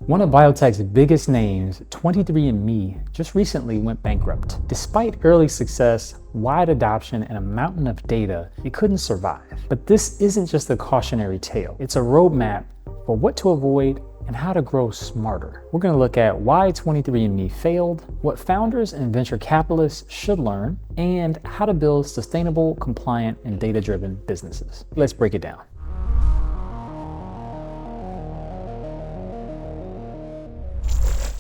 One of biotech's biggest names, 23andMe, just recently went bankrupt. Despite early success, wide adoption, and a mountain of data, it couldn't survive. But this isn't just a cautionary tale. It's a roadmap for what to avoid and how to grow smarter. We're going to look at why 23andMe failed, what founders and venture capitalists should learn, and how to build sustainable, compliant, and data-driven businesses. Let's break it down.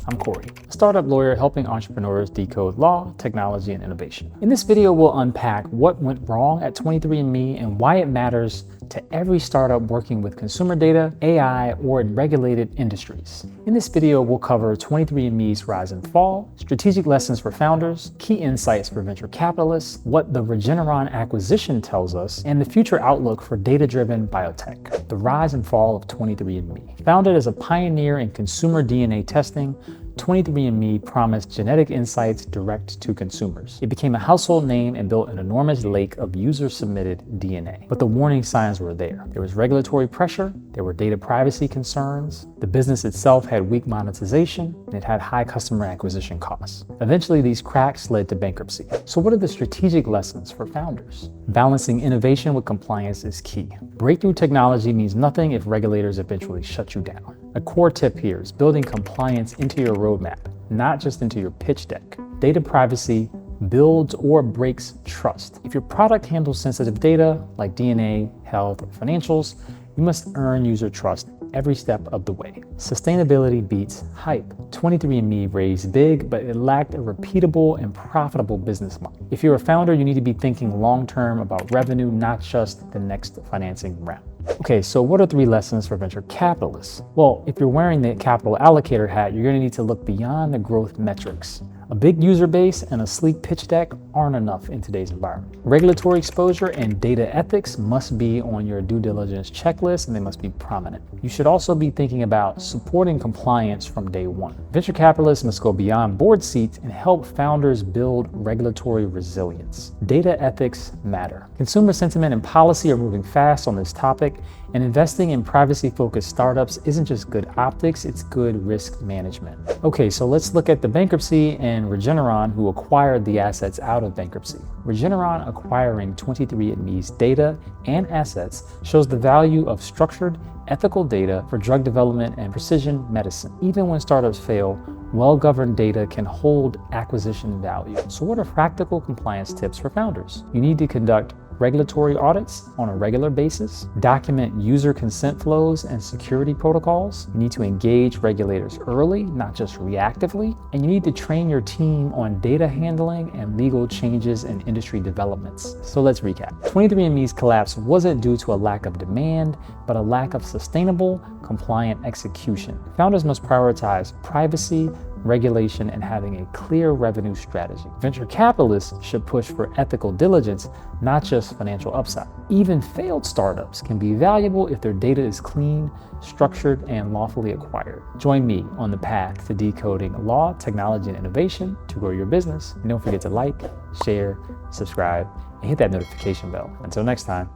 I'm Corey, a startup lawyer helping entrepreneurs decode law, technology, and innovation. In this video, we'll unpack what went wrong at 23andMe and why it matters to every startup working with consumer data, AI, or in regulated industries. In this video, we'll cover 23andMe's rise and fall, strategic lessons for founders, key insights for venture capitalists, what the Regeneron acquisition tells us, and the future outlook for data-driven biotech. The rise and fall of 23andMe. Founded as a pioneer in consumer DNA testing, 23andMe promised genetic insights direct to consumers. It became a household name and built an enormous lake of user-submitted DNA. But the warning signs were there. There was regulatory pressure, there were data privacy concerns, the business itself had weak monetization, and it had high customer acquisition costs. Eventually, these cracks led to bankruptcy. So what are the strategic lessons for founders? Balancing innovation with compliance is key. Breakthrough technology means nothing if regulators eventually shut you down. A core tip here is building compliance into your roadmap, not just into your pitch deck. Data privacy builds or breaks trust. If your product handles sensitive data like DNA, health, or financials, you must earn user trust every step of the way. Sustainability beats hype. 23andMe raised big, but it lacked a repeatable and profitable business model. If you're a founder, you need to be thinking long-term about revenue, not just the next financing round. Okay, so what are 3 lessons for venture capitalists? Well, if you're wearing the capital allocator hat, you're gonna need to look beyond the growth metrics. A big user base and a sleek pitch deck aren't enough in today's environment. Regulatory exposure and data ethics must be on your due diligence checklist, and they must be prominent. You should also be thinking about supporting compliance from day one. Venture capitalists must go beyond board seats and help founders build regulatory resilience. Data ethics matter. Consumer sentiment and policy are moving fast on this topic, and investing in privacy-focused startups isn't just good optics, it's good risk management. Okay, so let's look at the bankruptcy and Regeneron, who acquired the assets out of bankruptcy. Regeneron acquiring 23andMe's data and assets shows the value of structured, ethical data for drug development and precision medicine. Even when startups fail, well-governed data can hold acquisition value. So what are practical compliance tips for founders? You need to conduct regulatory audits on a regular basis, document user consent flows and security protocols. You need to engage regulators early, not just reactively, and you need to train your team on data handling and legal changes and industry developments. So let's recap. 23andMe's collapse wasn't due to a lack of demand, but a lack of sustainable, compliant execution. Founders must prioritize privacy, regulation, and having a clear revenue strategy. Venture capitalists should push for ethical diligence, not just financial upside. Even failed startups can be valuable if their data is clean, structured, and lawfully acquired. Join me on the path to decoding law, technology, and innovation to grow your business. And don't forget to like, share, subscribe, and hit that notification bell. Until next time.